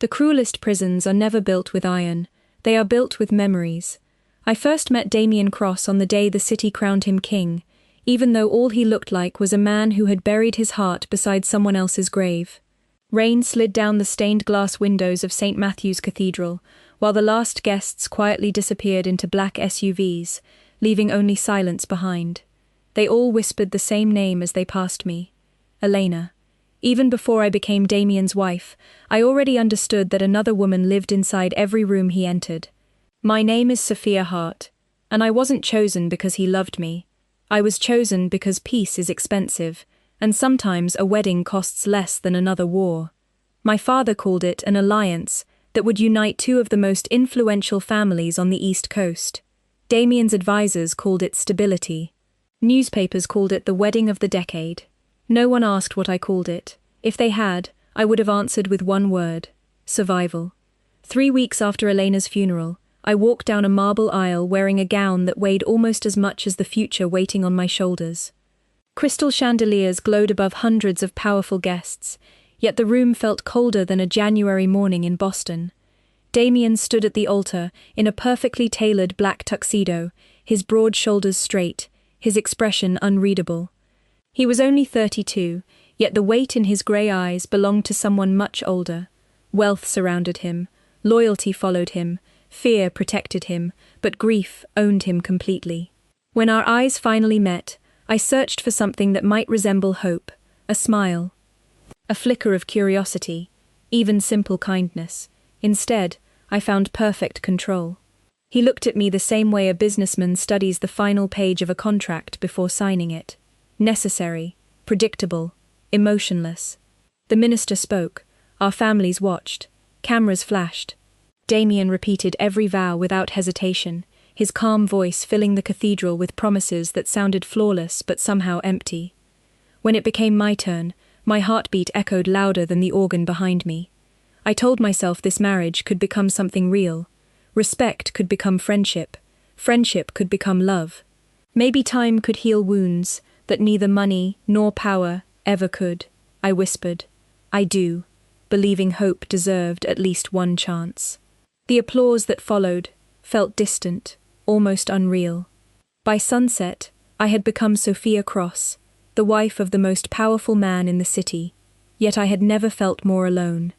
The cruelest prisons are never built with iron, they are built with memories. I first met Damien Cross on the day the city crowned him king, even though all he looked like was a man who had buried his heart beside someone else's grave. Rain slid down the stained glass windows of St. Matthew's Cathedral, while the last guests quietly disappeared into black SUVs, leaving only silence behind. They all whispered the same name as they passed me. Elena. Even before I became Damien's wife, I already understood that another woman lived inside every room he entered. My name is Sophia Hart, and I wasn't chosen because he loved me. I was chosen because peace is expensive, and sometimes a wedding costs less than another war. My father called it an alliance that would unite two of the most influential families on the East Coast. Damien's advisors called it stability. Newspapers called it the wedding of the decade. No one asked what I called it. If they had, I would have answered with one word: survival. 3 weeks after Elena's funeral, I walked down a marble aisle wearing a gown that weighed almost as much as the future waiting on my shoulders. Crystal chandeliers glowed above hundreds of powerful guests, yet the room felt colder than a January morning in Boston. Damien stood at the altar in a perfectly tailored black tuxedo, his broad shoulders straight, his expression unreadable. He was only 32, yet the weight in his grey eyes belonged to someone much older. Wealth surrounded him, loyalty followed him, fear protected him, but grief owned him completely. When our eyes finally met, I searched for something that might resemble hope, a smile, a flicker of curiosity, even simple kindness. Instead, I found perfect control. He looked at me the same way a businessman studies the final page of a contract before signing it. Necessary, predictable, emotionless. The minister spoke. Our families watched. Cameras flashed. Damien repeated every vow without hesitation, his calm voice filling the cathedral with promises that sounded flawless but somehow empty. When it became my turn, my heartbeat echoed louder than the organ behind me. I told myself this marriage could become something real. Respect could become friendship. Friendship could become love. Maybe time could heal wounds that neither money nor power ever could. I whispered, I do, believing hope deserved at least one chance. The applause that followed felt distant, almost unreal. By sunset, I had become Sophia Cross, the wife of the most powerful man in the city, yet I had never felt more alone.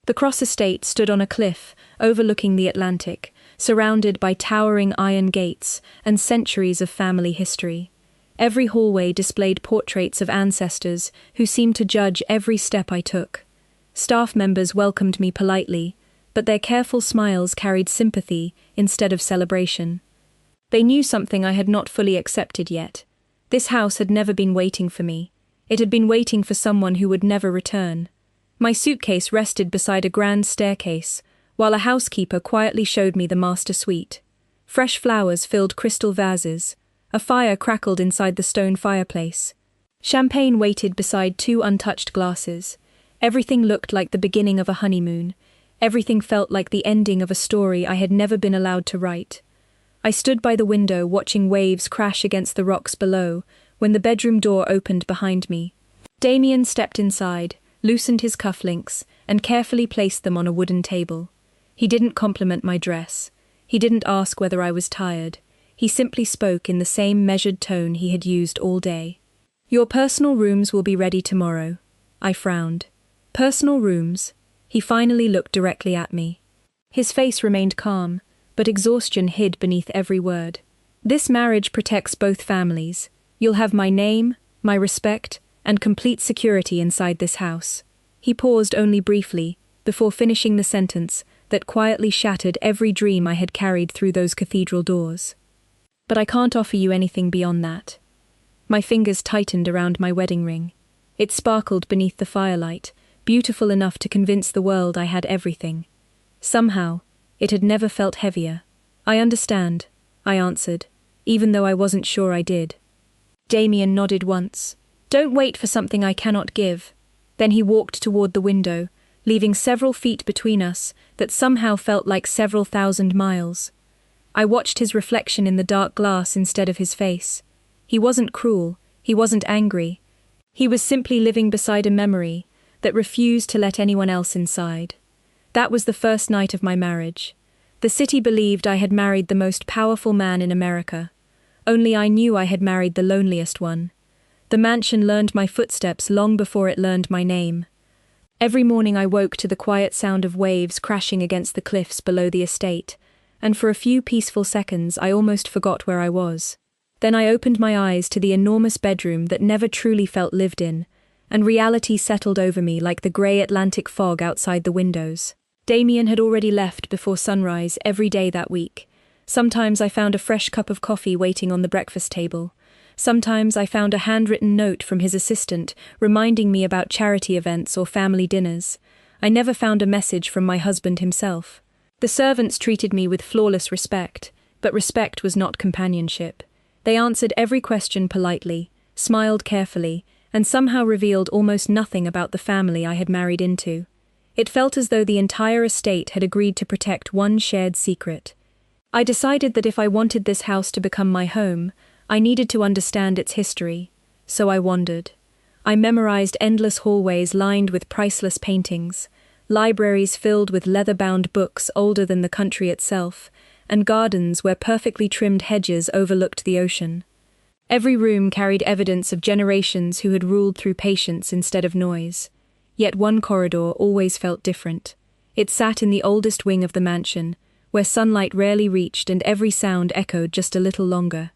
The Cross estate stood on a cliff overlooking the Atlantic, surrounded by towering iron gates and centuries of family history. Every hallway displayed portraits of ancestors who seemed to judge every step I took. Staff members welcomed me politely, but their careful smiles carried sympathy instead of celebration. They knew something I had not fully accepted yet. This house had never been waiting for me. It had been waiting for someone who would never return. My suitcase rested beside a grand staircase, while a housekeeper quietly showed me the master suite. Fresh flowers filled crystal vases. A fire crackled inside the stone fireplace. Champagne waited beside 2 untouched glasses. Everything looked like the beginning of a honeymoon. Everything felt like the ending of a story I had never been allowed to write. I stood by the window watching waves crash against the rocks below when the bedroom door opened behind me. Damien stepped inside, loosened his cufflinks, and carefully placed them on a wooden table. He didn't compliment my dress. He didn't ask whether I was tired. He simply spoke in the same measured tone he had used all day. Your personal rooms will be ready tomorrow. I frowned. Personal rooms? He finally looked directly at me. His face remained calm, but exhaustion hid beneath every word. This marriage protects both families. You'll have my name, my respect, and complete security inside this house. He paused only briefly, before finishing the sentence that quietly shattered every dream I had carried through those cathedral doors. But I can't offer you anything beyond that. My fingers tightened around my wedding ring. It sparkled beneath the firelight, beautiful enough to convince the world I had everything. Somehow, it had never felt heavier. I understand, I answered, even though I wasn't sure I did. Damien nodded once. Don't wait for something I cannot give. Then he walked toward the window, leaving several feet between us that somehow felt like several thousand miles. I watched his reflection in the dark glass instead of his face. He wasn't cruel, he wasn't angry. He was simply living beside a memory that refused to let anyone else inside. That was the first night of my marriage. The city believed I had married the most powerful man in America. Only I knew I had married the loneliest one. The mansion learned my footsteps long before it learned my name. Every morning I woke to the quiet sound of waves crashing against the cliffs below the estate, and for a few peaceful seconds I almost forgot where I was. Then I opened my eyes to the enormous bedroom that never truly felt lived in, and reality settled over me like the grey Atlantic fog outside the windows. Damien had already left before sunrise every day that week. Sometimes I found a fresh cup of coffee waiting on the breakfast table. Sometimes I found a handwritten note from his assistant reminding me about charity events or family dinners. I never found a message from my husband himself. The servants treated me with flawless respect, but respect was not companionship. They answered every question politely, smiled carefully, and somehow revealed almost nothing about the family I had married into. It felt as though the entire estate had agreed to protect one shared secret. I decided that if I wanted this house to become my home, I needed to understand its history, so I wandered. I memorized endless hallways lined with priceless paintings, libraries filled with leather-bound books older than the country itself, and gardens where perfectly trimmed hedges overlooked the ocean. Every room carried evidence of generations who had ruled through patience instead of noise. Yet one corridor always felt different. It sat in the oldest wing of the mansion, where sunlight rarely reached and every sound echoed just a little longer.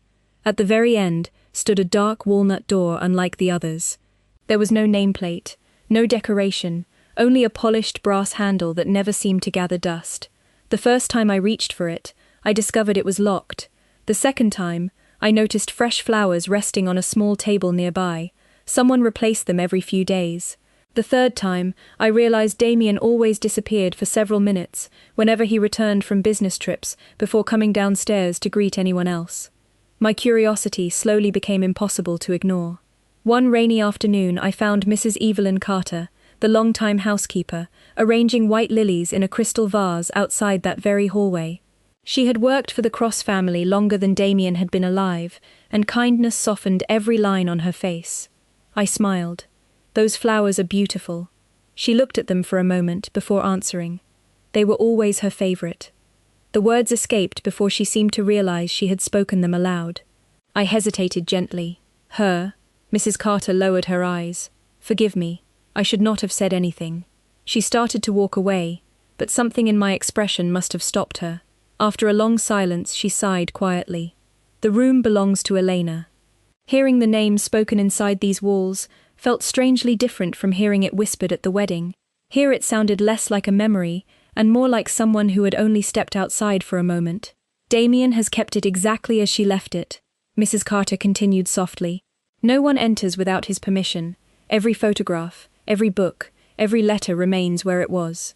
At the very end stood a dark walnut door unlike the others. There was no nameplate, no decoration, only a polished brass handle that never seemed to gather dust. The first time I reached for it, I discovered it was locked. The second time, I noticed fresh flowers resting on a small table nearby. Someone replaced them every few days. The third time, I realized Damien always disappeared for several minutes whenever he returned from business trips before coming downstairs to greet anyone else. My curiosity slowly became impossible to ignore. One rainy afternoon I found Mrs. Evelyn Carter, the longtime housekeeper, arranging white lilies in a crystal vase outside that very hallway. She had worked for the Cross family longer than Damien had been alive, and kindness softened every line on her face. I smiled. Those flowers are beautiful. She looked at them for a moment before answering. They were always her favorite. The words escaped before she seemed to realize she had spoken them aloud. I hesitated gently. Mrs. Carter lowered her eyes. Forgive me. I should not have said anything. She started to walk away, but something in my expression must have stopped her. After a long silence, she sighed quietly. The room belongs to Elena. Hearing the name spoken inside these walls felt strangely different from hearing it whispered at the wedding. Here it sounded less like a memory and more like someone who had only stepped outside for a moment. Damien has kept it exactly as she left it, Mrs. Carter continued softly. No one enters without his permission. Every photograph, every book, every letter remains where it was.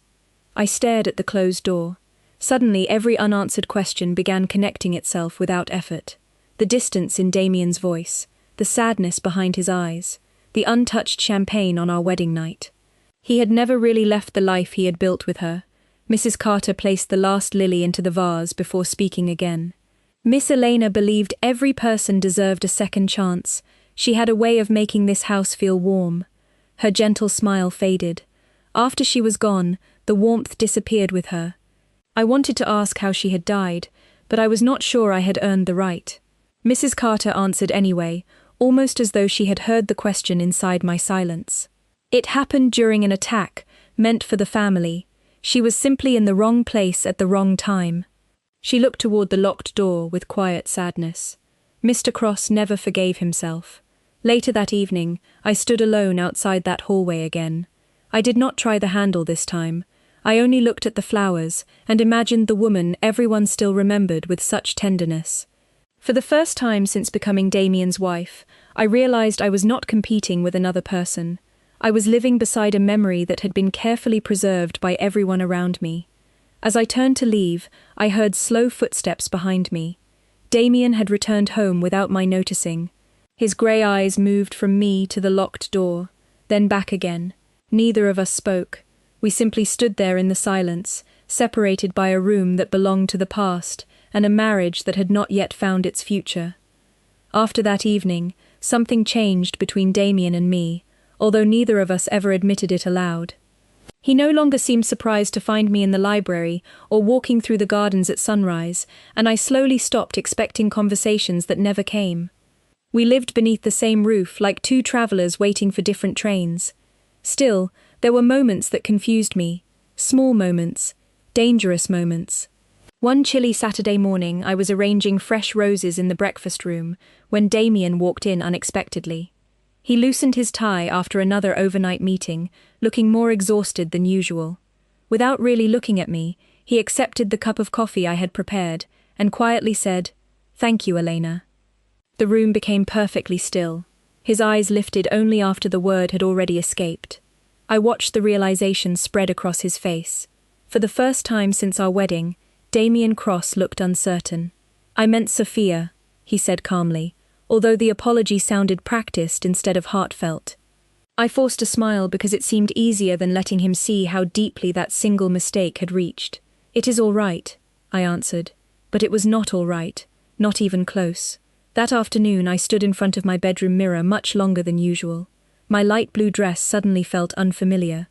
I stared at the closed door. Suddenly every unanswered question began connecting itself without effort. The distance in Damien's voice, the sadness behind his eyes, the untouched champagne on our wedding night. He had never really left the life he had built with her. Mrs. Carter placed the last lily into the vase before speaking again. Miss Elena believed every person deserved a second chance. She had a way of making this house feel warm. Her gentle smile faded. After she was gone, the warmth disappeared with her. I wanted to ask how she had died, but I was not sure I had earned the right. Mrs. Carter answered anyway, almost as though she had heard the question inside my silence. It happened during an attack, meant for the family. She was simply in the wrong place at the wrong time. She looked toward the locked door with quiet sadness. Mr. Cross never forgave himself. Later that evening, I stood alone outside that hallway again. I did not try the handle this time. I only looked at the flowers and imagined the woman everyone still remembered with such tenderness. For the first time since becoming Damien's wife, I realized I was not competing with another person. I was living beside a memory that had been carefully preserved by everyone around me. As I turned to leave, I heard slow footsteps behind me. Damien had returned home without my noticing. His grey eyes moved from me to the locked door, then back again. Neither of us spoke. We simply stood there in the silence, separated by a room that belonged to the past and a marriage that had not yet found its future. After that evening, something changed between Damien and me, although neither of us ever admitted it aloud. He no longer seemed surprised to find me in the library or walking through the gardens at sunrise, and I slowly stopped expecting conversations that never came. We lived beneath the same roof, like two travelers waiting for different trains. Still, there were moments that confused me. Small moments. Dangerous moments. One chilly Saturday morning, I was arranging fresh roses in the breakfast room when Damien walked in unexpectedly. He loosened his tie after another overnight meeting, looking more exhausted than usual. Without really looking at me, he accepted the cup of coffee I had prepared and quietly said, "Thank you, Elena." The room became perfectly still. His eyes lifted only after the word had already escaped. I watched the realization spread across his face. For the first time since our wedding, Damien Cross looked uncertain. "I meant Sophia," he said calmly, although the apology sounded practiced instead of heartfelt. I forced a smile because it seemed easier than letting him see how deeply that single mistake had reached. "It is all right," I answered. But it was not all right, not even close. That afternoon I stood in front of my bedroom mirror much longer than usual. My light blue dress suddenly felt unfamiliar.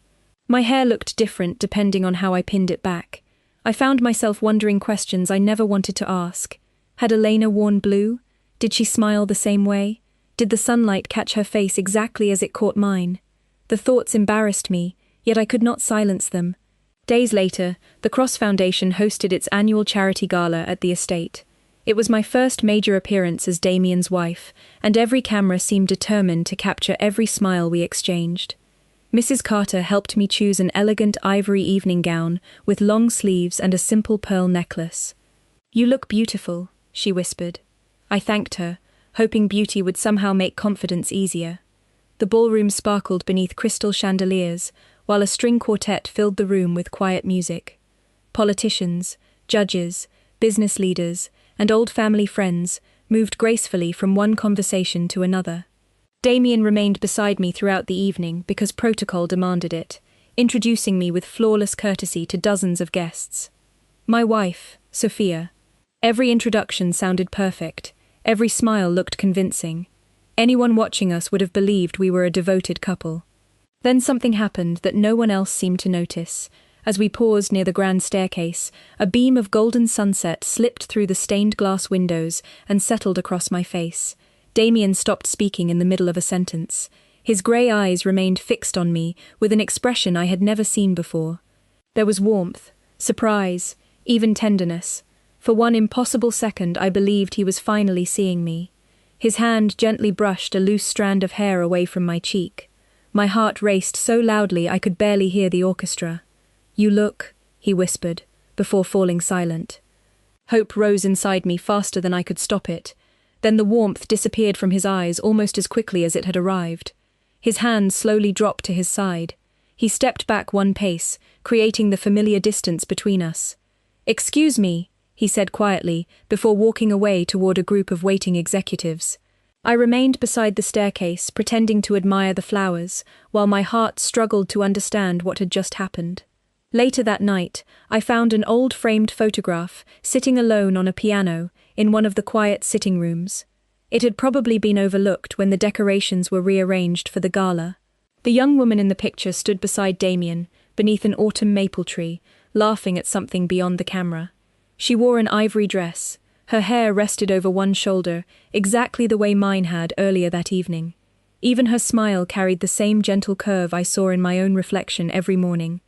My hair looked different depending on how I pinned it back. I found myself wondering questions I never wanted to ask. Had Elena worn blue? Did she smile the same way? Did the sunlight catch her face exactly as it caught mine? The thoughts embarrassed me, yet I could not silence them. Days later, the Cross Foundation hosted its annual charity gala at the estate. It was my first major appearance as Damien's wife, and every camera seemed determined to capture every smile we exchanged. Mrs. Carter helped me choose an elegant ivory evening gown with long sleeves and a simple pearl necklace. "You look beautiful," she whispered. I thanked her, hoping beauty would somehow make confidence easier. The ballroom sparkled beneath crystal chandeliers, while a string quartet filled the room with quiet music. Politicians, judges, business leaders, and old family friends moved gracefully from one conversation to another. Damien remained beside me throughout the evening because protocol demanded it, introducing me with flawless courtesy to dozens of guests. My wife, Sophia. Every introduction sounded perfect. Every smile looked convincing. Anyone watching us would have believed we were a devoted couple. Then something happened that no one else seemed to notice. As we paused near the grand staircase, a beam of golden sunset slipped through the stained glass windows and settled across my face. Damien stopped speaking in the middle of a sentence. His grey eyes remained fixed on me with an expression I had never seen before. There was warmth, surprise, even tenderness. For one impossible second I believed he was finally seeing me. His hand gently brushed a loose strand of hair away from my cheek. My heart raced so loudly I could barely hear the orchestra. "You look," he whispered, before falling silent. Hope rose inside me faster than I could stop it. Then the warmth disappeared from his eyes almost as quickly as it had arrived. His hand slowly dropped to his side. He stepped back one pace, creating the familiar distance between us. "Excuse me," he said quietly, before walking away toward a group of waiting executives. I remained beside the staircase, pretending to admire the flowers, while my heart struggled to understand what had just happened. Later that night, I found an old framed photograph sitting alone on a piano in one of the quiet sitting rooms. It had probably been overlooked when the decorations were rearranged for the gala. The young woman in the picture stood beside Damien, beneath an autumn maple tree, laughing at something beyond the camera. She wore an ivory dress. Her hair rested over one shoulder, exactly the way mine had earlier that evening. Even her smile carried the same gentle curve I saw in my own reflection every morning.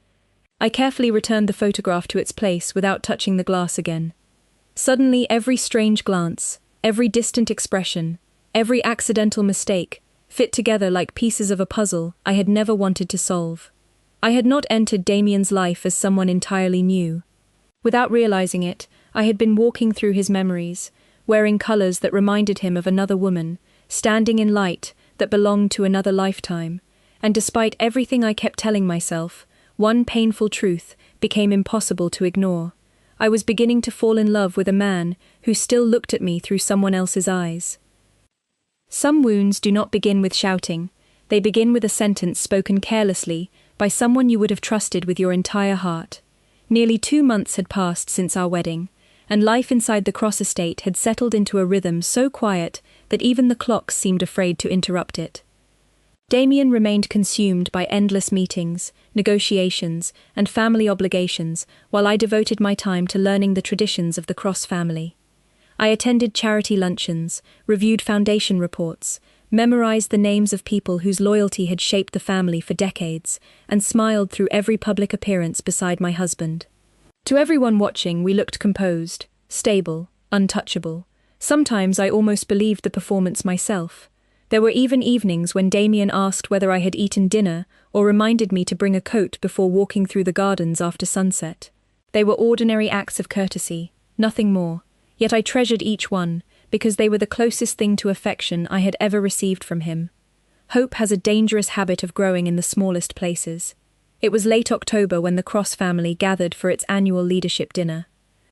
I carefully returned the photograph to its place without touching the glass again. Suddenly, every strange glance, every distant expression, every accidental mistake, fit together like pieces of a puzzle I had never wanted to solve. I had not entered Damien's life as someone entirely new. Without realizing it, I had been walking through his memories, wearing colors that reminded him of another woman, standing in light that belonged to another lifetime, and despite everything I kept telling myself, one painful truth became impossible to ignore. I was beginning to fall in love with a man who still looked at me through someone else's eyes. Some wounds do not begin with shouting. They begin with a sentence spoken carelessly by someone you would have trusted with your entire heart. Nearly 2 months had passed since our wedding, and life inside the Cross estate had settled into a rhythm so quiet that even the clocks seemed afraid to interrupt it. Damien remained consumed by endless meetings, negotiations, and family obligations, while I devoted my time to learning the traditions of the Cross family. I attended charity luncheons, reviewed foundation reports, memorized the names of people whose loyalty had shaped the family for decades, and smiled through every public appearance beside my husband. To everyone watching, we looked composed, stable, untouchable. Sometimes I almost believed the performance myself. There were even evenings when Damien asked whether I had eaten dinner or reminded me to bring a coat before walking through the gardens after sunset. They were ordinary acts of courtesy, nothing more, yet I treasured each one, because they were the closest thing to affection I had ever received from him. Hope has a dangerous habit of growing in the smallest places. It was late October when the Cross family gathered for its annual leadership dinner.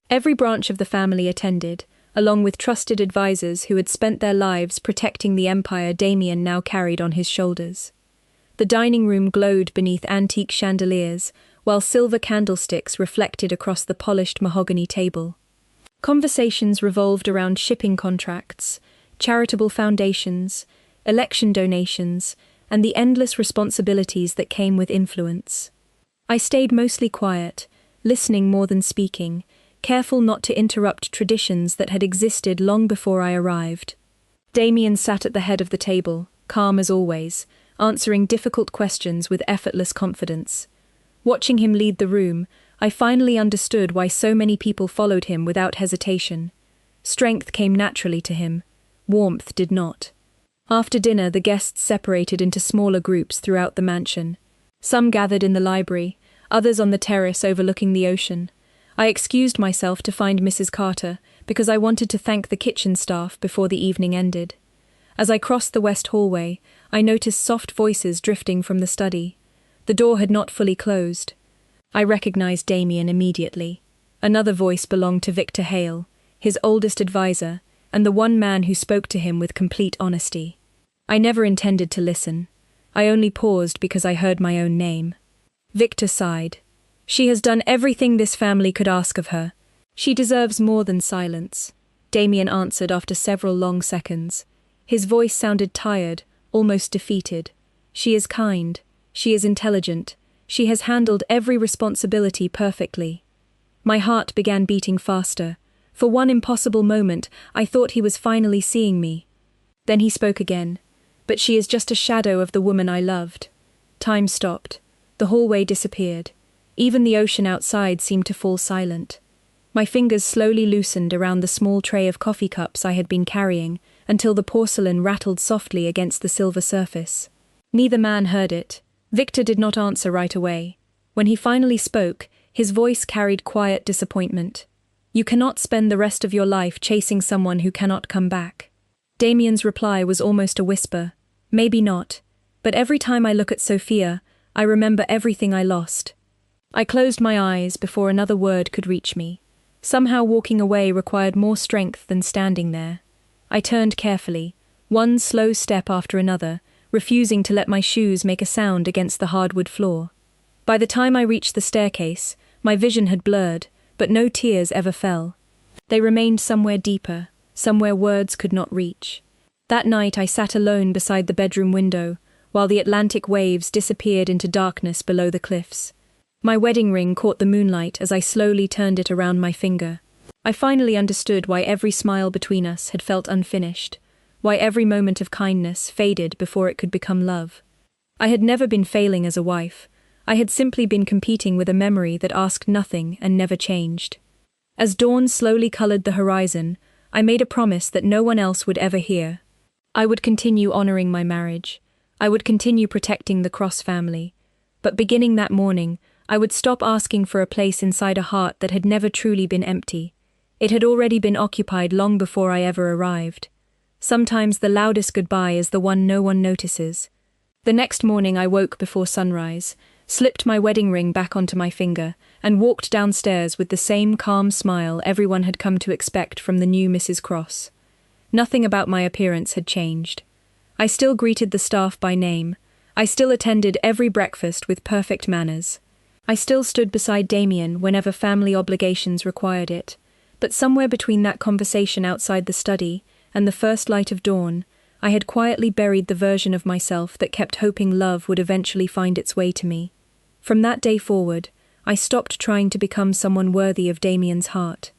Every branch of the family attended, along with trusted advisors who had spent their lives protecting the empire Damien now carried on his shoulders. The dining room glowed beneath antique chandeliers, while silver candlesticks reflected across the polished mahogany table. Conversations revolved around shipping contracts, charitable foundations, election donations, and the endless responsibilities that came with influence. I stayed mostly quiet, listening more than speaking, careful not to interrupt traditions that had existed long before I arrived. Damien sat at the head of the table, calm as always, answering difficult questions with effortless confidence. Watching him lead the room, I finally understood why so many people followed him without hesitation. Strength came naturally to him, warmth did not. After dinner, the guests separated into smaller groups throughout the mansion. Some gathered in the library, others on the terrace overlooking the ocean. I excused myself to find Mrs. Carter because I wanted to thank the kitchen staff before the evening ended. As I crossed the west hallway, I noticed soft voices drifting from the study. The door had not fully closed. I recognized Damien immediately. Another voice belonged to Victor Hale, his oldest advisor, and the one man who spoke to him with complete honesty. I never intended to listen. I only paused because I heard my own name. Victor sighed. She has done everything this family could ask of her. She deserves more than silence, Damien answered after several long seconds. His voice sounded tired, almost defeated. She is kind. She is intelligent. She has handled every responsibility perfectly. My heart began beating faster. For one impossible moment, I thought he was finally seeing me. Then he spoke again. But she is just a shadow of the woman I loved. Time stopped. The hallway disappeared. Even the ocean outside seemed to fall silent. My fingers slowly loosened around the small tray of coffee cups I had been carrying until the porcelain rattled softly against the silver surface. Neither man heard it. Victor did not answer right away. When he finally spoke, his voice carried quiet disappointment. You cannot spend the rest of your life chasing someone who cannot come back. Damien's reply was almost a whisper. Maybe not. But every time I look at Sophia, I remember everything I lost. I closed my eyes before another word could reach me. Somehow walking away required more strength than standing there. I turned carefully, one slow step after another, refusing to let my shoes make a sound against the hardwood floor. By the time I reached the staircase, my vision had blurred, but no tears ever fell. They remained somewhere deeper, somewhere words could not reach. That night I sat alone beside the bedroom window, while the Atlantic waves disappeared into darkness below the cliffs. My wedding ring caught the moonlight as I slowly turned it around my finger. I finally understood why every smile between us had felt unfinished, why every moment of kindness faded before it could become love. I had never been failing as a wife. I had simply been competing with a memory that asked nothing and never changed. As dawn slowly colored the horizon, I made a promise that no one else would ever hear. I would continue honoring my marriage. I would continue protecting the Cross family. But beginning that morning, I would stop asking for a place inside a heart that had never truly been empty. It had already been occupied long before I ever arrived. Sometimes the loudest goodbye is the one no one notices. The next morning I woke before sunrise, slipped my wedding ring back onto my finger, and walked downstairs with the same calm smile everyone had come to expect from the new Mrs. Cross. Nothing about my appearance had changed. I still greeted the staff by name. I still attended every breakfast with perfect manners. I still stood beside Damien whenever family obligations required it. But somewhere between that conversation outside the study and the first light of dawn, I had quietly buried the version of myself that kept hoping love would eventually find its way to me. From that day forward, I stopped trying to become someone worthy of Damien's heart.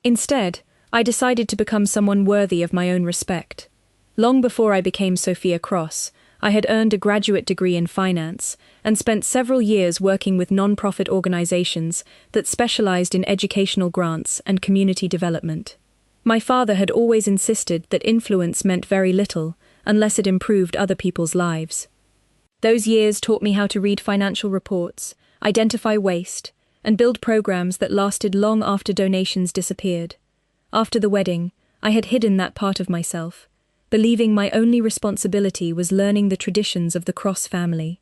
Instead, I decided to become someone worthy of my own respect. Long before I became Sophia Cross, I had earned a graduate degree in finance and spent several years working with non-profit organizations that specialized in educational grants and community development. My father had always insisted that influence meant very little unless it improved other people's lives. Those years taught me how to read financial reports, identify waste, and build programs that lasted long after donations disappeared. After the wedding, I had hidden that part of myself, believing my only responsibility was learning the traditions of the Cross family.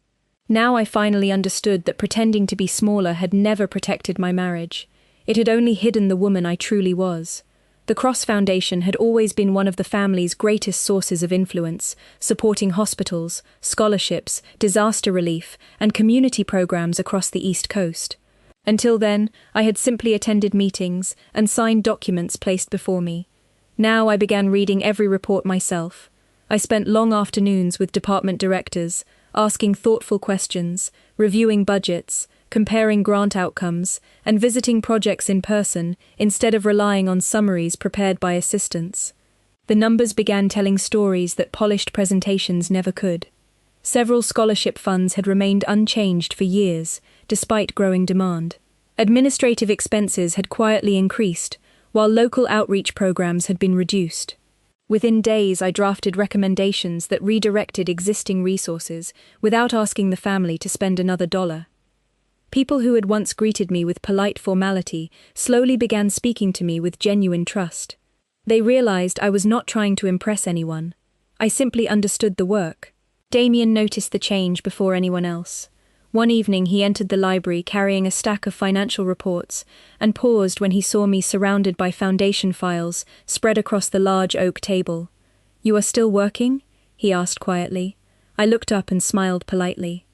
Now I finally understood that pretending to be smaller had never protected my marriage. It had only hidden the woman I truly was. The Cross Foundation had always been one of the family's greatest sources of influence, supporting hospitals, scholarships, disaster relief, and community programs across the East Coast. Until then, I had simply attended meetings and signed documents placed before me. Now I began reading every report myself. I spent long afternoons with department directors, asking thoughtful questions, reviewing budgets, comparing grant outcomes, and visiting projects in person instead of relying on summaries prepared by assistants. The numbers began telling stories that polished presentations never could. Several scholarship funds had remained unchanged for years, despite growing demand. Administrative expenses had quietly increased, while local outreach programs had been reduced. Within days, I drafted recommendations that redirected existing resources without asking the family to spend another dollar. People who had once greeted me with polite formality slowly began speaking to me with genuine trust. They realized I was not trying to impress anyone. I simply understood the work. Damien noticed the change before anyone else. One evening he entered the library carrying a stack of financial reports and paused when he saw me surrounded by foundation files spread across the large oak table. "You are still working?" he asked quietly. I looked up and smiled politely.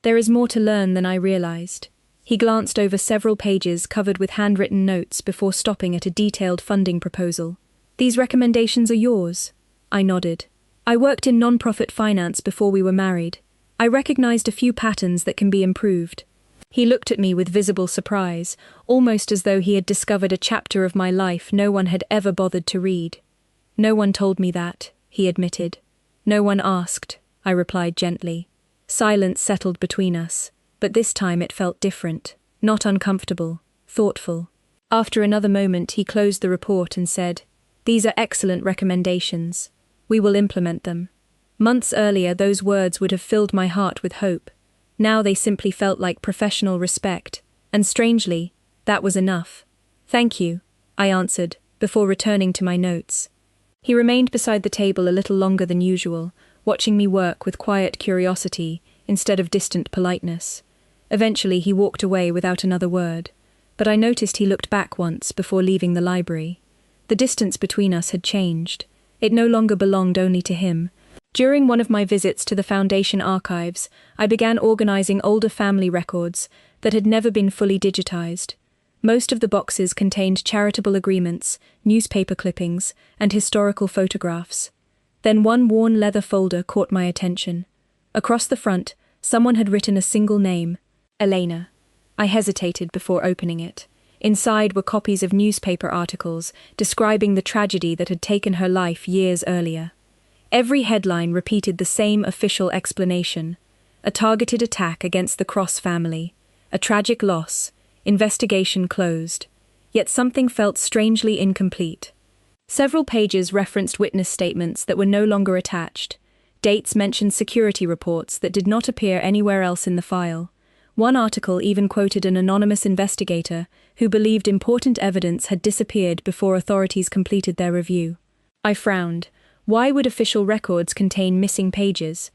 "There is more to learn than I realized." He glanced over several pages covered with handwritten notes before stopping at a detailed funding proposal. "These recommendations are yours?" I nodded. "I worked in non-profit finance before we were married. I recognized a few patterns that can be improved." He looked at me with visible surprise, almost as though he had discovered a chapter of my life no one had ever bothered to read. "No one told me that," he admitted. "No one asked," I replied gently. Silence settled between us, but this time it felt different, not uncomfortable, thoughtful. After another moment he closed the report and said, "These are excellent recommendations. We will implement them." Months earlier, those words would have filled my heart with hope. Now they simply felt like professional respect, and strangely, that was enough. "Thank you," I answered, before returning to my notes. He remained beside the table a little longer than usual, watching me work with quiet curiosity instead of distant politeness. Eventually he walked away without another word, but I noticed he looked back once before leaving the library. The distance between us had changed. It no longer belonged only to him. During one of my visits to the Foundation archives, I began organizing older family records that had never been fully digitized. Most of the boxes contained charitable agreements, newspaper clippings, and historical photographs. Then one worn leather folder caught my attention. Across the front, someone had written a single name, Elena. I hesitated before opening it. Inside were copies of newspaper articles describing the tragedy that had taken her life years earlier. Every headline repeated the same official explanation: a targeted attack against the Cross family, a tragic loss, investigation closed. Yet something felt strangely incomplete. Several pages referenced witness statements that were no longer attached. Dates mentioned security reports that did not appear anywhere else in the file. One article even quoted an anonymous investigator who believed important evidence had disappeared before authorities completed their review. I frowned. Why would official records contain missing pages?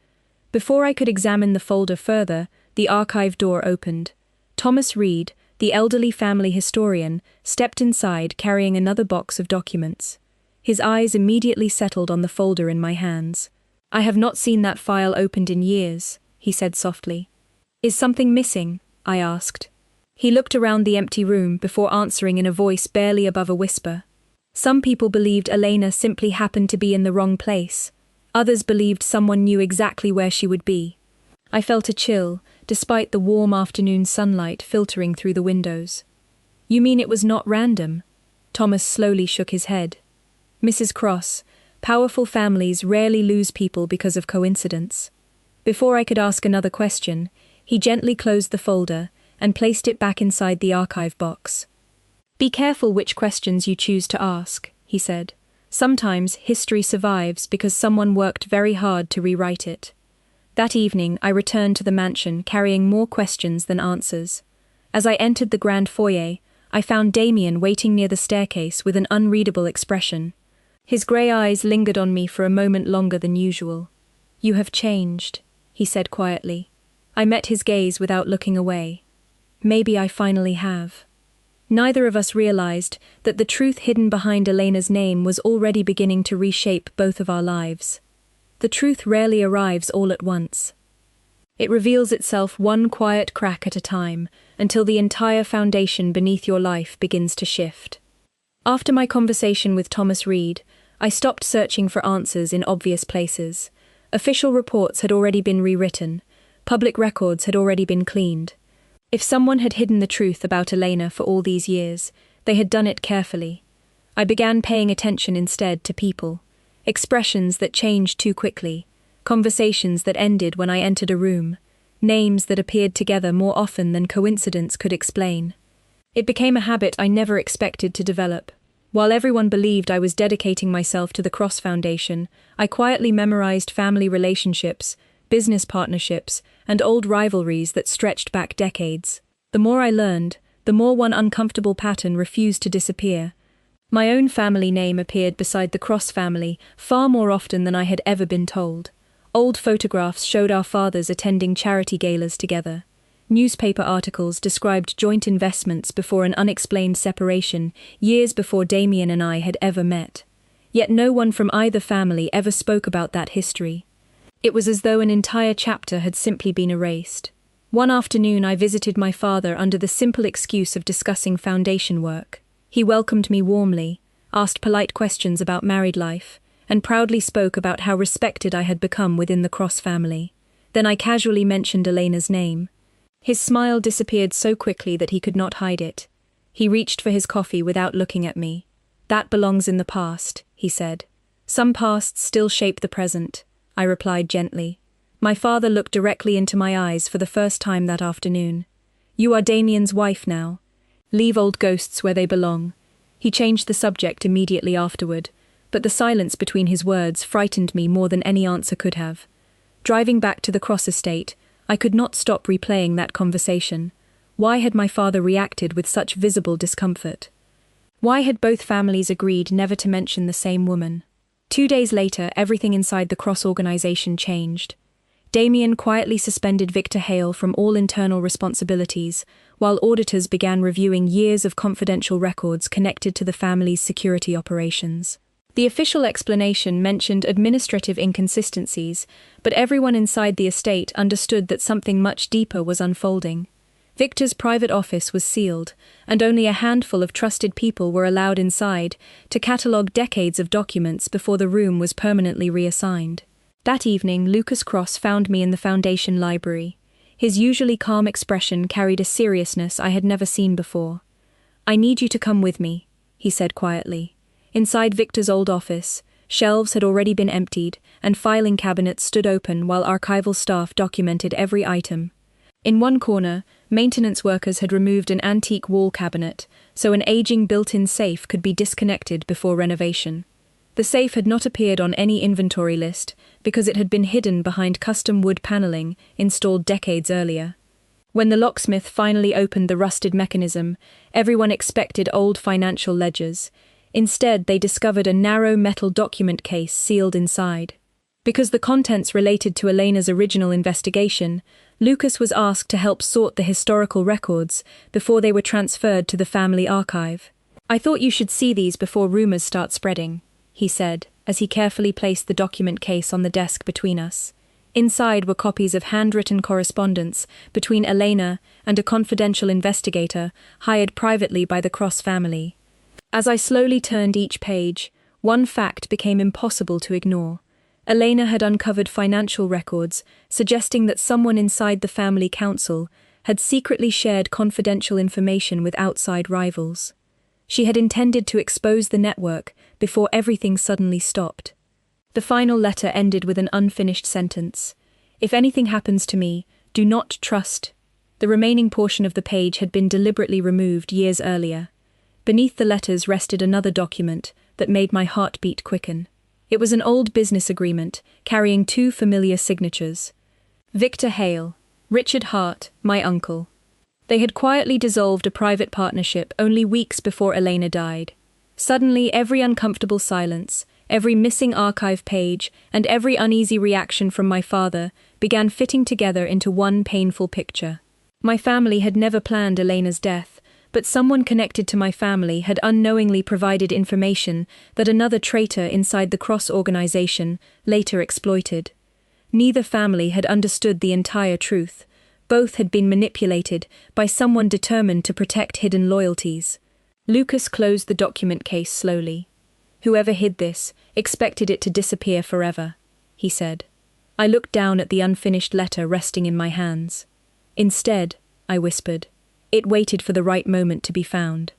Before I could examine the folder further, the archive door opened. Thomas Reed, the elderly family historian, stepped inside carrying another box of documents. His eyes immediately settled on the folder in my hands. "I have not seen that file opened in years," he said softly. "Is something missing?" I asked. He looked around the empty room before answering in a voice barely above a whisper. "Some people believed Elena simply happened to be in the wrong place. Others believed someone knew exactly where she would be. I felt a chill, despite the warm afternoon sunlight filtering through the windows. You mean it was not random? Thomas slowly shook his head. Mrs. Cross, powerful families rarely lose people because of coincidence. Before I could ask another question, he gently closed the folder and placed it back inside the archive box. Be careful which questions you choose to ask, he said. Sometimes history survives because someone worked very hard to rewrite it. That evening, I returned to the mansion carrying more questions than answers. As I entered the grand foyer, I found Damien waiting near the staircase with an unreadable expression. His grey eyes lingered on me for a moment longer than usual. You have changed, he said quietly. I met his gaze without looking away. Maybe I finally have. Neither of us realized that the truth hidden behind Elena's name was already beginning to reshape both of our lives. The truth rarely arrives all at once. It reveals itself one quiet crack at a time, until the entire foundation beneath your life begins to shift. After my conversation with Thomas Reed, I stopped searching for answers in obvious places. Official reports had already been rewritten. Public records had already been cleaned. If someone had hidden the truth about Elena for all these years, they had done it carefully. I began paying attention instead to people. Expressions that changed too quickly, conversations that ended when I entered a room, names that appeared together more often than coincidence could explain. It became a habit I never expected to develop. While everyone believed I was dedicating myself to the Cross Foundation, I quietly memorized family relationships, business partnerships, and old rivalries that stretched back decades. The more I learned, the more one uncomfortable pattern refused to disappear. My own family name appeared beside the Cross family far more often than I had ever been told. Old photographs showed our fathers attending charity galas together. Newspaper articles described joint investments before an unexplained separation, years before Damien and I had ever met. Yet no one from either family ever spoke about that history. It was as though an entire chapter had simply been erased. One afternoon I visited my father under the simple excuse of discussing foundation work. He welcomed me warmly, asked polite questions about married life, and proudly spoke about how respected I had become within the Cross family. Then I casually mentioned Elena's name. His smile disappeared so quickly that he could not hide it. He reached for his coffee without looking at me. That belongs in the past, he said. Some pasts still shape the present, I replied gently. My father looked directly into my eyes for the first time that afternoon. You are Damien's wife now. Leave old ghosts where they belong. He changed the subject immediately afterward, but the silence between his words frightened me more than any answer could have. Driving back to the Cross estate, I could not stop replaying that conversation. Why had my father reacted with such visible discomfort? Why had both families agreed never to mention the same woman? 2 days later, everything inside the Cross organization changed. Damien quietly suspended Victor Hale from all internal responsibilities, while auditors began reviewing years of confidential records connected to the family's security operations. The official explanation mentioned administrative inconsistencies, but everyone inside the estate understood that something much deeper was unfolding. Victor's private office was sealed, and only a handful of trusted people were allowed inside to catalogue decades of documents before the room was permanently reassigned. That evening, Lucas Cross found me in the Foundation library. His usually calm expression carried a seriousness I had never seen before. I need you to come with me, he said quietly. Inside Victor's old office, shelves had already been emptied, and filing cabinets stood open while archival staff documented every item. In one corner, maintenance workers had removed an antique wall cabinet, so an aging built-in safe could be disconnected before renovation. The safe had not appeared on any inventory list because it had been hidden behind custom wood paneling installed decades earlier. When the locksmith finally opened the rusted mechanism, everyone expected old financial ledgers. Instead, they discovered a narrow metal document case sealed inside. Because the contents related to Elena's original investigation, Lucas was asked to help sort the historical records before they were transferred to the family archive. I thought you should see these before rumors start spreading, he said, as he carefully placed the document case on the desk between us. Inside were copies of handwritten correspondence between Elena and a confidential investigator hired privately by the Cross family. As I slowly turned each page, one fact became impossible to ignore. Elena had uncovered financial records suggesting that someone inside the family council had secretly shared confidential information with outside rivals. She had intended to expose the network before everything suddenly stopped. The final letter ended with an unfinished sentence. "If anything happens to me, do not trust." The remaining portion of the page had been deliberately removed years earlier. Beneath the letters rested another document that made my heartbeat quicken. It was an old business agreement carrying two familiar signatures. Victor Hale, Richard Hart, my uncle. They had quietly dissolved a private partnership only weeks before Elena died. Suddenly, every uncomfortable silence, every missing archive page, and every uneasy reaction from my father began fitting together into one painful picture. My family had never planned Elena's death, but someone connected to my family had unknowingly provided information that another traitor inside the Cross organization later exploited. Neither family had understood the entire truth. Both had been manipulated by someone determined to protect hidden loyalties. Lucas closed the document case slowly. "Whoever hid this expected it to disappear forever," he said. I looked down at the unfinished letter resting in my hands. "Instead," I whispered, "it waited for the right moment to be found."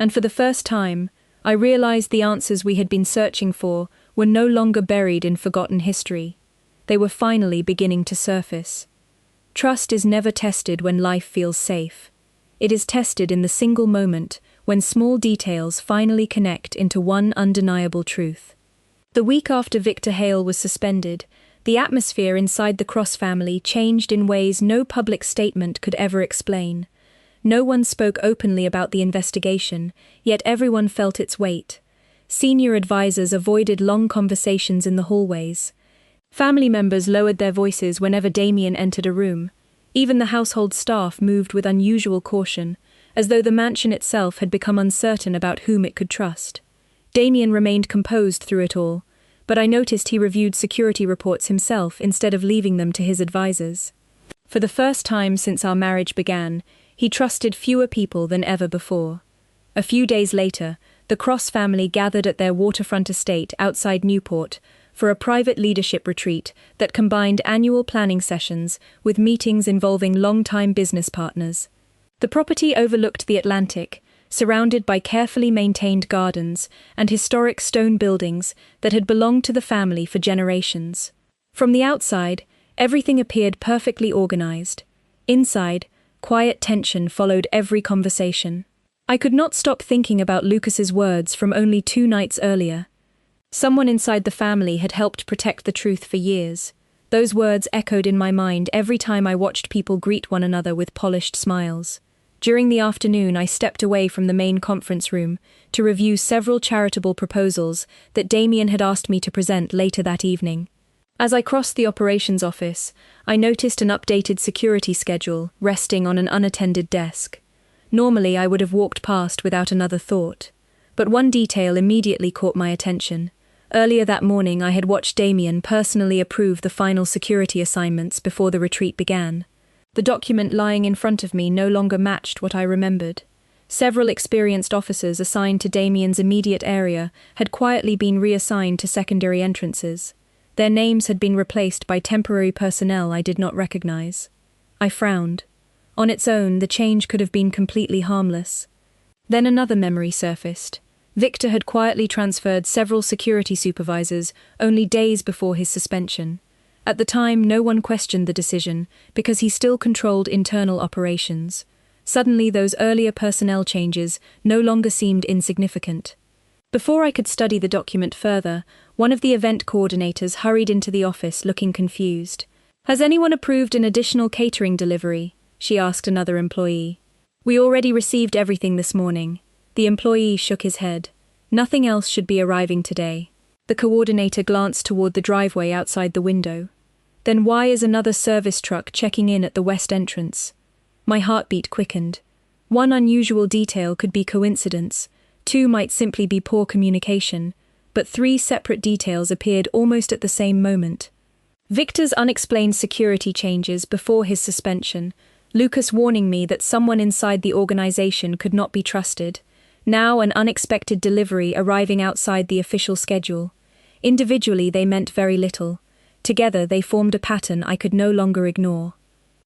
And for the first time, I realized the answers we had been searching for were no longer buried in forgotten history. They were finally beginning to surface. Trust is never tested when life feels safe. It is tested in the single moment when small details finally connect into one undeniable truth. The week after Victor Hale was suspended, the atmosphere inside the Cross family changed in ways no public statement could ever explain. No one spoke openly about the investigation, yet everyone felt its weight. Senior advisors avoided long conversations in the hallways. Family members lowered their voices whenever Damien entered a room. Even the household staff moved with unusual caution, as though the mansion itself had become uncertain about whom it could trust. Damien remained composed through it all, but I noticed he reviewed security reports himself instead of leaving them to his advisors. For the first time since our marriage began, he trusted fewer people than ever before. A few days later, the Cross family gathered at their waterfront estate outside Newport for a private leadership retreat that combined annual planning sessions with meetings involving longtime business partners. The property overlooked the Atlantic, surrounded by carefully maintained gardens and historic stone buildings that had belonged to the family for generations. From the outside, everything appeared perfectly organized. Inside, quiet tension followed every conversation. I could not stop thinking about Lucas's words from only 2 nights earlier. Someone inside the family had helped protect the truth for years. Those words echoed in my mind every time I watched people greet one another with polished smiles. During the afternoon, I stepped away from the main conference room to review several charitable proposals that Damien had asked me to present later that evening. As I crossed the operations office, I noticed an updated security schedule resting on an unattended desk. Normally, I would have walked past without another thought, but one detail immediately caught my attention. Earlier that morning, I had watched Damien personally approve the final security assignments before the retreat began. The document lying in front of me no longer matched what I remembered. Several experienced officers assigned to Damien's immediate area had quietly been reassigned to secondary entrances. Their names had been replaced by temporary personnel I did not recognize. I frowned. On its own, the change could have been completely harmless. Then another memory surfaced. Victor had quietly transferred several security supervisors only days before his suspension. At the time, no one questioned the decision because he still controlled internal operations. Suddenly, those earlier personnel changes no longer seemed insignificant. Before I could study the document further, one of the event coordinators hurried into the office looking confused. "Has anyone approved an additional catering delivery?" she asked another employee. "We already received everything this morning." The employee shook his head. "Nothing else should be arriving today." The coordinator glanced toward the driveway outside the window. "Then why is another service truck checking in at the west entrance?" My heartbeat quickened. One unusual detail could be coincidence, 2 might simply be poor communication, but 3 separate details appeared almost at the same moment. Victor's unexplained security changes before his suspension, Lucas warning me that someone inside the organization could not be trusted. Now an unexpected delivery arriving outside the official schedule. Individually, they meant very little. Together, they formed a pattern I could no longer ignore.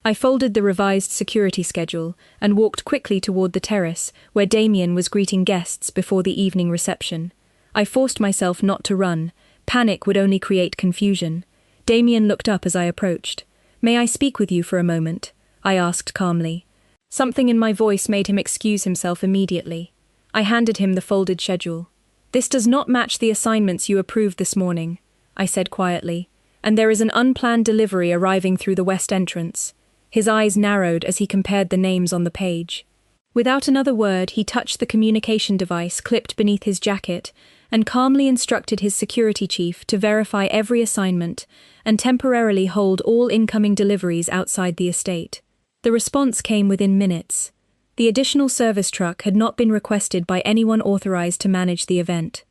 I folded the revised security schedule and walked quickly toward the terrace, where Damien was greeting guests before the evening reception. I forced myself not to run. Panic would only create confusion. Damien looked up as I approached. "May I speak with you for a moment?" I asked calmly. Something in my voice made him excuse himself immediately. I handed him the folded schedule. "This does not match the assignments you approved this morning," I said quietly, "and there is an unplanned delivery arriving through the west entrance." His eyes narrowed as he compared the names on the page. Without another word, he touched the communication device clipped beneath his jacket and calmly instructed his security chief to verify every assignment and temporarily hold all incoming deliveries outside the estate. The response came within minutes. The additional service truck had not been requested by anyone authorized to manage the event.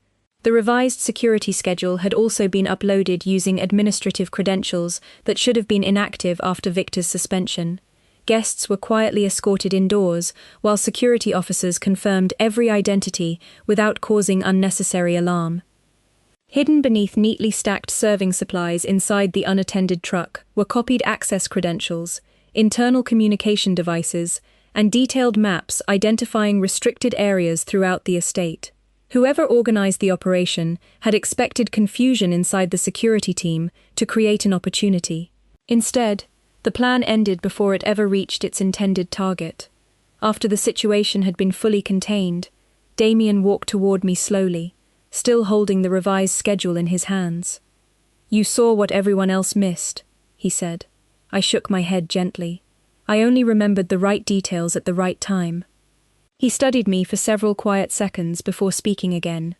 The revised security schedule had also been uploaded using administrative credentials that should have been inactive after Victor's suspension. Guests were quietly escorted indoors, while security officers confirmed every identity without causing unnecessary alarm. Hidden beneath neatly stacked serving supplies inside the unattended truck were copied access credentials, internal communication devices, and detailed maps identifying restricted areas throughout the estate. Whoever organized the operation had expected confusion inside the security team to create an opportunity. Instead, the plan ended before it ever reached its intended target. After the situation had been fully contained, Damien walked toward me slowly, still holding the revised schedule in his hands. "You saw what everyone else missed," he said. I shook my head gently. I only remembered the right details at the right time. He studied me for several quiet seconds before speaking again.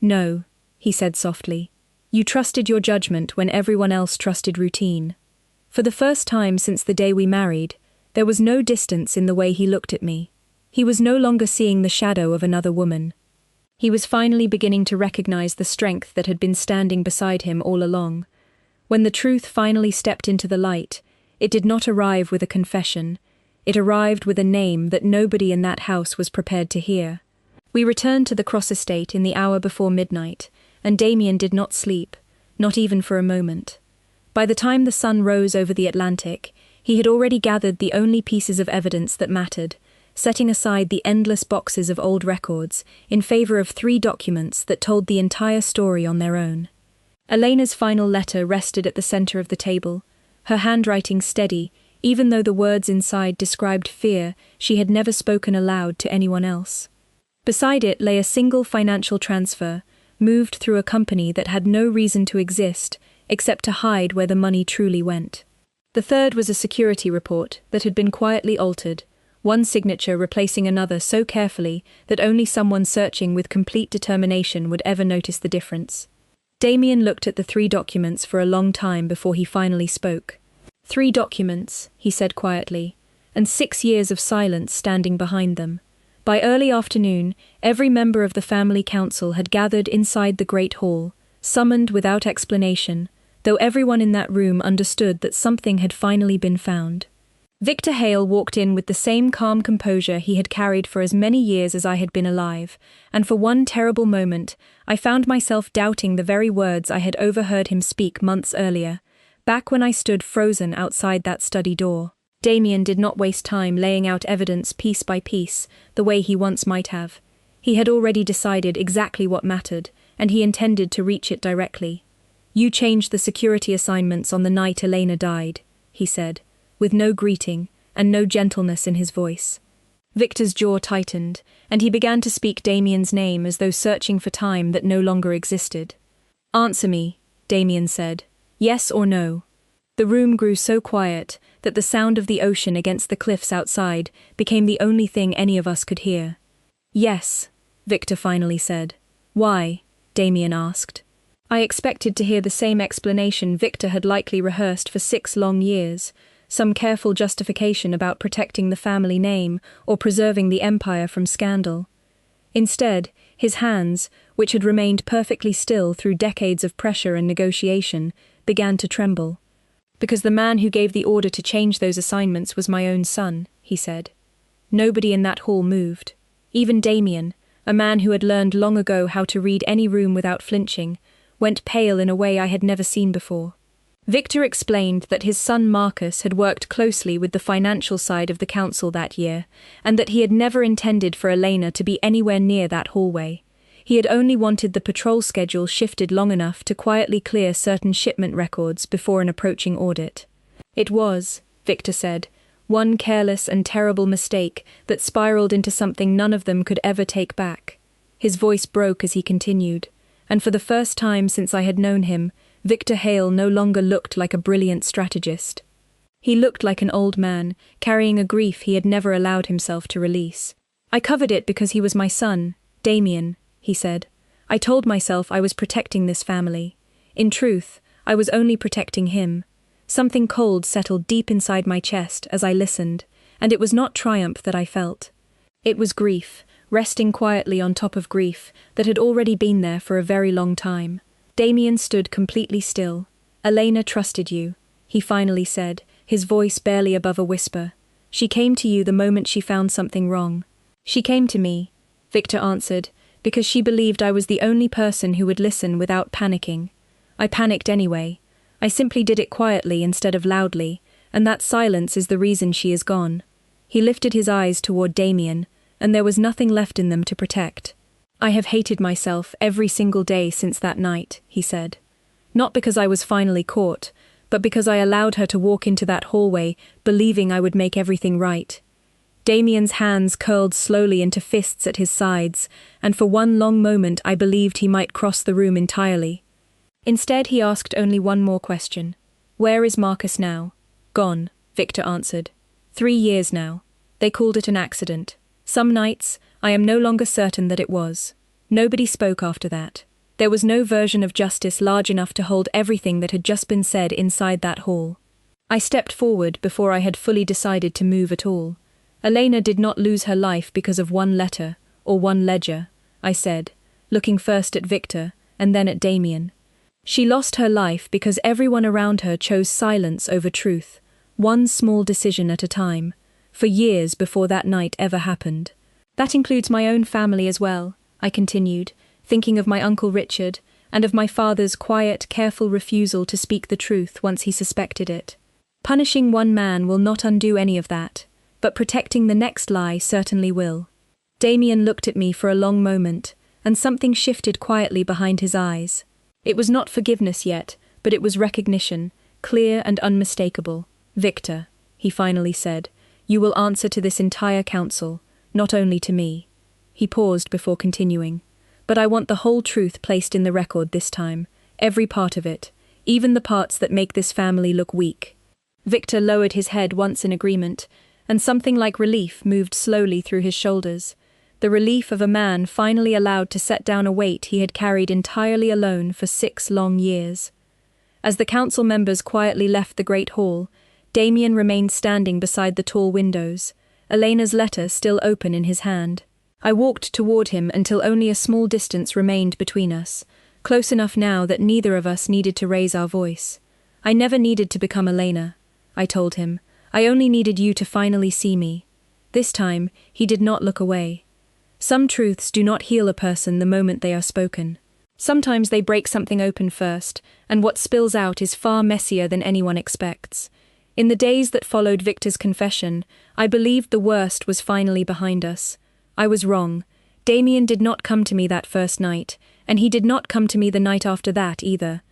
"No," he said softly. "You trusted your judgment when everyone else trusted routine." For the first time since the day we married, there was no distance in the way he looked at me. He was no longer seeing the shadow of another woman. He was finally beginning to recognize the strength that had been standing beside him all along. When the truth finally stepped into the light, it did not arrive with a confession. It arrived with a name that nobody in that house was prepared to hear. We returned to the Cross estate in the hour before midnight, and Damien did not sleep, not even for a moment. By the time the sun rose over the Atlantic, he had already gathered the only pieces of evidence that mattered, setting aside the endless boxes of old records in favor of 3 documents that told the entire story on their own. Elena's final letter rested at the center of the table, her handwriting steady, even though the words inside described fear she had never spoken aloud to anyone else. Beside it lay a single financial transfer, moved through a company that had no reason to exist except to hide where the money truly went. The third was a security report that had been quietly altered, one signature replacing another so carefully that only someone searching with complete determination would ever notice the difference. Damien looked at the 3 documents for a long time before he finally spoke. 3 documents, he said quietly, and 6 years of silence standing behind them. By early afternoon, every member of the family council had gathered inside the great hall, summoned without explanation, though everyone in that room understood that something had finally been found. Victor Hale walked in with the same calm composure he had carried for as many years as I had been alive, and for one terrible moment, I found myself doubting the very words I had overheard him speak months earlier, back when I stood frozen outside that study door. Damien did not waste time laying out evidence piece by piece, the way he once might have. He had already decided exactly what mattered, and he intended to reach it directly. "You changed the security assignments on the night Elena died," he said, with no greeting and no gentleness in his voice. Victor's jaw tightened, and he began to speak Damien's name as though searching for time that no longer existed. "Answer me," Damien said. "Yes or no?" The room grew so quiet that the sound of the ocean against the cliffs outside became the only thing any of us could hear. "Yes," Victor finally said. "Why?" Damien asked. I expected to hear the same explanation Victor had likely rehearsed for 6 long years, some careful justification about protecting the family name or preserving the empire from scandal. Instead, his hands, which had remained perfectly still through decades of pressure and negotiation, began to tremble. "Because the man who gave the order to change those assignments was my own son," he said. Nobody in that hall moved. Even Damien, a man who had learned long ago how to read any room without flinching, went pale in a way I had never seen before. Victor explained that his son Marcus had worked closely with the financial side of the council that year, and that he had never intended for Elena to be anywhere near that hallway. He had only wanted the patrol schedule shifted long enough to quietly clear certain shipment records before an approaching audit. It was, Victor said, one careless and terrible mistake that spiraled into something none of them could ever take back. His voice broke as he continued, and for the first time since I had known him, Victor Hale no longer looked like a brilliant strategist. He looked like an old man, carrying a grief he had never allowed himself to release. I covered it because he was my son, Damien, he said. I told myself I was protecting this family. In truth, I was only protecting him. Something cold settled deep inside my chest as I listened, and it was not triumph that I felt. It was grief, resting quietly on top of grief that had already been there for a very long time. Damien stood completely still. Elena trusted you, he finally said, his voice barely above a whisper. She came to you the moment she found something wrong. She came to me, Victor answered, because she believed I was the only person who would listen without panicking. I panicked anyway. I simply did it quietly instead of loudly, and that silence is the reason she is gone. He lifted his eyes toward Damien, and there was nothing left in them to protect. I have hated myself every single day since that night, he said. Not because I was finally caught, but because I allowed her to walk into that hallway, believing I would make everything right. Damien's hands curled slowly into fists at his sides, and for one long moment I believed he might cross the room entirely. Instead, he asked only one more question. Where is Marcus now? Gone, Victor answered. 3 years now. They called it an accident. Some nights, I am no longer certain that it was. Nobody spoke after that. There was no version of justice large enough to hold everything that had just been said inside that hall. I stepped forward before I had fully decided to move at all. Elena did not lose her life because of one letter, or one ledger, I said, looking first at Victor, and then at Damien. She lost her life because everyone around her chose silence over truth, one small decision at a time, for years before that night ever happened. That includes my own family as well, I continued, thinking of my Uncle Richard, and of my father's quiet, careful refusal to speak the truth once he suspected it. Punishing one man will not undo any of that, but protecting the next lie certainly will. Damien looked at me for a long moment, and something shifted quietly behind his eyes. It was not forgiveness yet, but it was recognition, clear and unmistakable. Victor, he finally said, you will answer to this entire council, not only to me. He paused before continuing. But I want the whole truth placed in the record this time, every part of it, even the parts that make this family look weak. Victor lowered his head once in agreement, and something like relief moved slowly through his shoulders, the relief of a man finally allowed to set down a weight he had carried entirely alone for 6 long years. As the council members quietly left the great hall, Damien remained standing beside the tall windows, Elena's letter still open in his hand. I walked toward him until only a small distance remained between us, close enough now that neither of us needed to raise our voice. I never needed to become Elena, I told him. I only needed you to finally see me. This time, he did not look away. Some truths do not heal a person the moment they are spoken. Sometimes they break something open first, and what spills out is far messier than anyone expects. In the days that followed Victor's confession, I believed the worst was finally behind us. I was wrong. Damien did not come to me that first night, and he did not come to me the night after that either.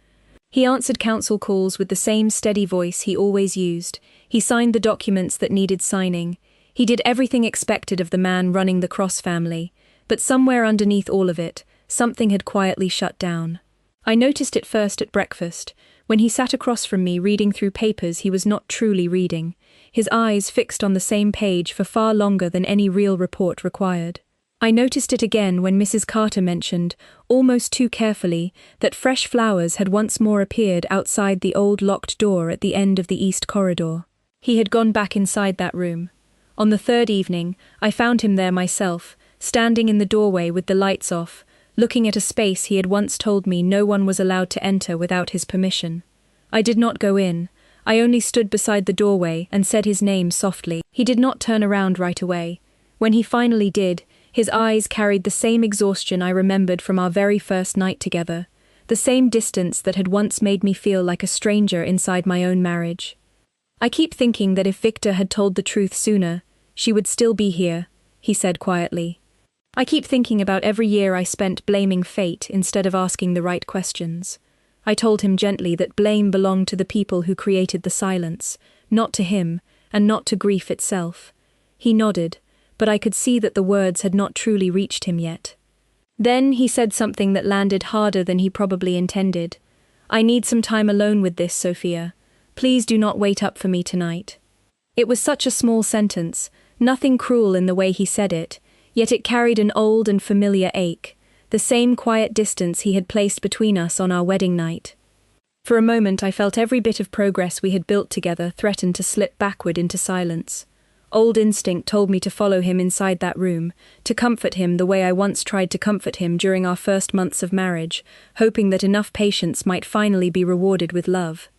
He answered council calls with the same steady voice he always used. He signed the documents that needed signing. He did everything expected of the man running the Cross family, but somewhere underneath all of it, something had quietly shut down. I noticed it first at breakfast, when he sat across from me reading through papers he was not truly reading, his eyes fixed on the same page for far longer than any real report required. I noticed it again when Mrs. Carter mentioned, almost too carefully, that fresh flowers had once more appeared outside the old locked door at the end of the east corridor. He had gone back inside that room. On the 3rd evening, I found him there myself, standing in the doorway with the lights off, looking at a space he had once told me no one was allowed to enter without his permission. I did not go in. I only stood beside the doorway and said his name softly. He did not turn around right away. When he finally did, his eyes carried the same exhaustion I remembered from our very first night together. the same distance that had once made me feel like a stranger inside my own marriage. I keep thinking that if Victor had told the truth sooner, she would still be here, he said quietly. I keep thinking about every year I spent blaming fate instead of asking the right questions. I told him gently that blame belonged to the people who created the silence, not to him, and not to grief itself. He nodded, but I could see that the words had not truly reached him yet. Then he said something that landed harder than he probably intended. I need some time alone with this, Sophia. Please do not wait up for me tonight. It was such a small sentence, nothing cruel in the way he said it, yet it carried an old and familiar ache, the same quiet distance he had placed between us on our wedding night. For a moment I felt every bit of progress we had built together threatened to slip backward into silence. Old instinct told me to follow him inside that room, to comfort him the way I once tried to comfort him during our first months of marriage, hoping that enough patience might finally be rewarded with love.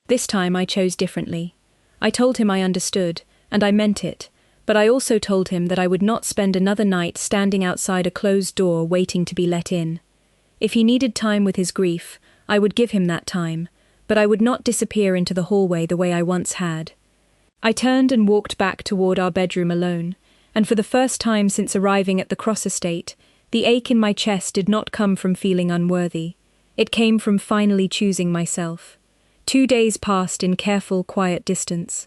This time I chose differently. I told him I understood, and I meant it, but I also told him that I would not spend another night standing outside a closed door waiting to be let in. If he needed time with his grief, I would give him that time, but I would not disappear into the hallway the way I once had. I turned and walked back toward our bedroom alone, and for the first time since arriving at the Cross estate, the ache in my chest did not come from feeling unworthy. It came from finally choosing myself. 2 days passed in careful, quiet distance.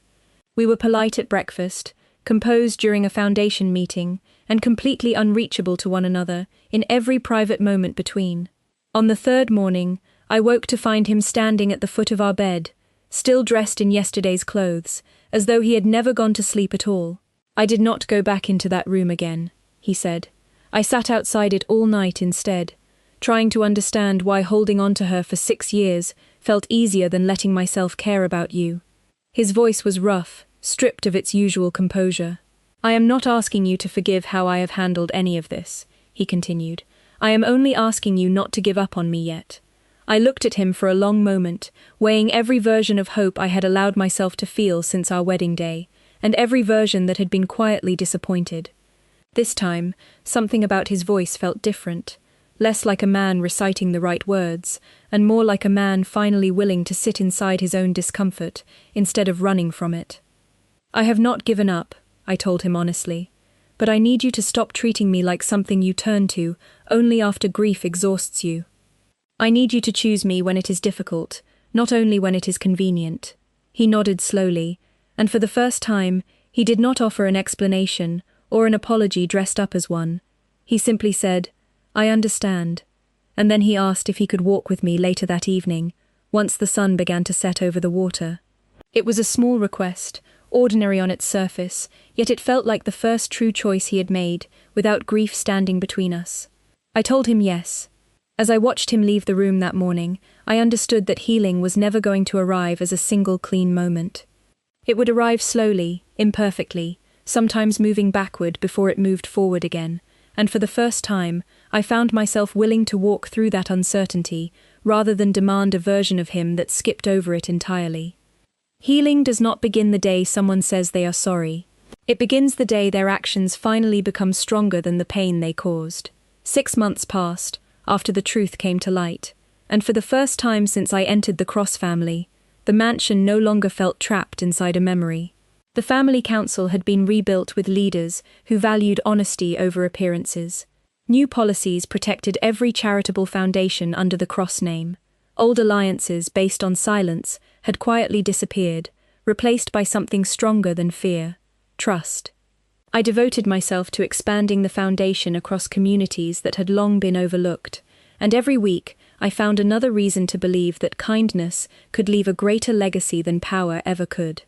We were polite at breakfast, composed during a foundation meeting, and completely unreachable to one another in every private moment between. On the third morning, I woke to find him standing at the foot of our bed, still dressed in yesterday's clothes, as though he had never gone to sleep at all. I did not go back into that room again, he said. I sat outside it all night instead, trying to understand why holding on to her for 6 years felt easier than letting myself care about you. His voice was rough, stripped of its usual composure. I am not asking you to forgive how I have handled any of this, he continued. I am only asking you not to give up on me yet. I looked at him for a long moment, weighing every version of hope I had allowed myself to feel since our wedding day, and every version that had been quietly disappointed. This time, something about his voice felt different, less like a man reciting the right words, and more like a man finally willing to sit inside his own discomfort, instead of running from it. I have not given up, I told him honestly, but I need you to stop treating me like something you turn to only after grief exhausts you. I need you to choose me when it is difficult, not only when it is convenient. He nodded slowly, and for the first time, he did not offer an explanation or an apology dressed up as one. He simply said, I understand, and then he asked if he could walk with me later that evening, once the sun began to set over the water. It was a small request, ordinary on its surface, yet it felt like the first true choice he had made, without grief standing between us. I told him yes. As I watched him leave the room that morning, I understood that healing was never going to arrive as a single clean moment. It would arrive slowly, imperfectly, sometimes moving backward before it moved forward again, and for the first time, I found myself willing to walk through that uncertainty, rather than demand a version of him that skipped over it entirely. Healing does not begin the day someone says they are sorry. It begins the day their actions finally become stronger than the pain they caused. 6 months passed, after the truth came to light, and for the first time since I entered the Cross family, the mansion no longer felt trapped inside a memory. The family council had been rebuilt with leaders who valued honesty over appearances. New policies protected every charitable foundation under the Cross name. Old alliances based on silence had quietly disappeared, replaced by something stronger than fear: trust. I devoted myself to expanding the foundation across communities that had long been overlooked, and every week I found another reason to believe that kindness could leave a greater legacy than power ever could.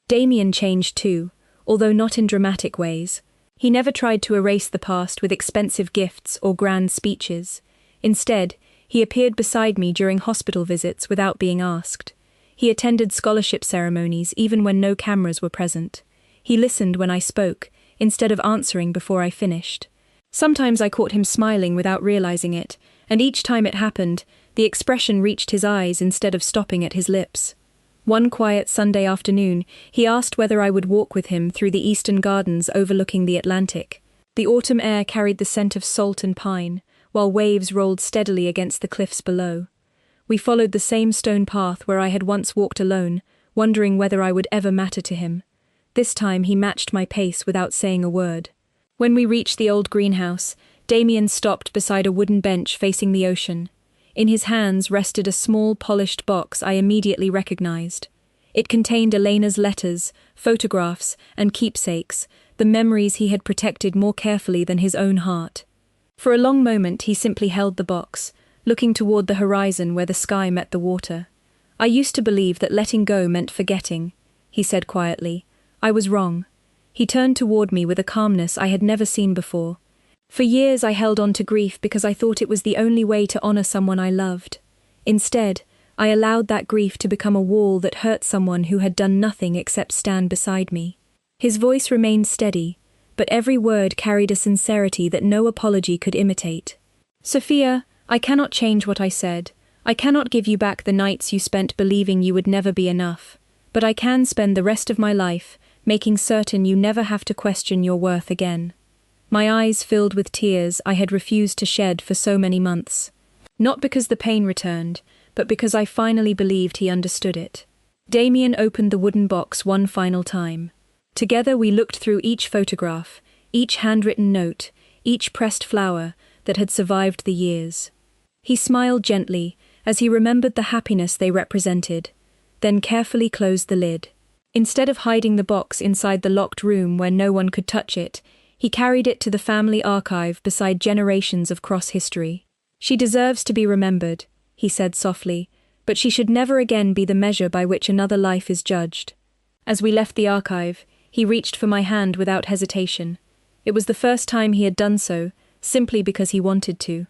Damien changed too, although not in dramatic ways. He never tried to erase the past with expensive gifts or grand speeches. Instead, he appeared beside me during hospital visits without being asked. He attended scholarship ceremonies even when no cameras were present. He listened when I spoke, instead of answering before I finished. Sometimes I caught him smiling without realizing it, and each time it happened, the expression reached his eyes instead of stopping at his lips. One quiet Sunday afternoon, he asked whether I would walk with him through the eastern gardens overlooking the Atlantic. The autumn air carried the scent of salt and pine, while waves rolled steadily against the cliffs below. We followed the same stone path where I had once walked alone, wondering whether I would ever matter to him. This time he matched my pace without saying a word. When we reached the old greenhouse, Damien stopped beside a wooden bench facing the ocean. In his hands rested a small polished box I immediately recognized. It contained Elena's letters, photographs, and keepsakes, the memories he had protected more carefully than his own heart. For a long moment he simply held the box, looking toward the horizon where the sky met the water. "I used to believe that letting go meant forgetting," he said quietly. "I was wrong." He turned toward me with a calmness I had never seen before. "For years I held on to grief because I thought it was the only way to honor someone I loved. Instead, I allowed that grief to become a wall that hurt someone who had done nothing except stand beside me." His voice remained steady, but every word carried a sincerity that no apology could imitate. "Sophia, I cannot change what I said. I cannot give you back the nights you spent believing you would never be enough, but I can spend the rest of my life making certain you never have to question your worth again." My eyes filled with tears I had refused to shed for so many months. Not because the pain returned, but because I finally believed he understood it. Damien opened the wooden box one final time. Together we looked through each photograph, each handwritten note, each pressed flower that had survived the years. He smiled gently as he remembered the happiness they represented, then carefully closed the lid. Instead of hiding the box inside the locked room where no one could touch it, he carried it to the family archive beside generations of cross history. "She deserves to be remembered," he said softly, "but she should never again be the measure by which another life is judged." As we left the archive, he reached for my hand without hesitation. It was the first time he had done so, simply because he wanted to.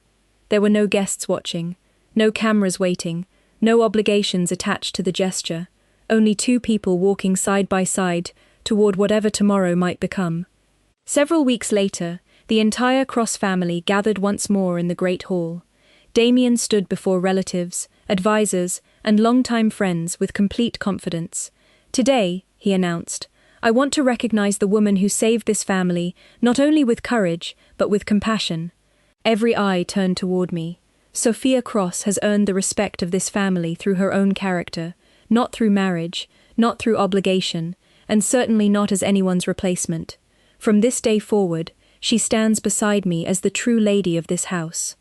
There were no guests watching, no cameras waiting, no obligations attached to the gesture, only two people walking side by side toward whatever tomorrow might become. Several weeks later, the entire Cross family gathered once more in the Great Hall. Damien stood before relatives, advisors, and longtime friends with complete confidence. "Today," he announced, "I want to recognize the woman who saved this family, not only with courage, but with compassion." Every eye turned toward me. Sophia Cross has earned the respect of this family through her own character, not through marriage, not through obligation, and certainly not as anyone's replacement. From this day forward, she stands beside me as the true lady of this house.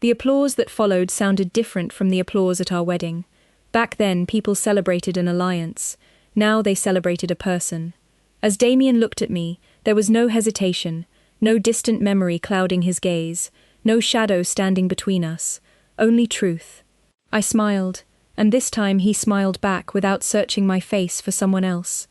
The applause that followed sounded different from the applause at our wedding. Back then, people celebrated an alliance. Now they celebrated a person. As Damien looked at me, there was no hesitation, no distant memory clouding his gaze, no shadow standing between us, only truth. I smiled, and this time he smiled back without searching my face for someone else.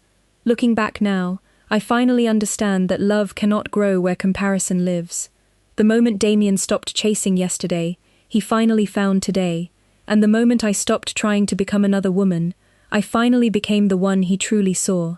Looking back now, I finally understand that love cannot grow where comparison lives. The moment Damien stopped chasing yesterday, he finally found today, and the moment I stopped trying to become another woman, I finally became the one he truly saw.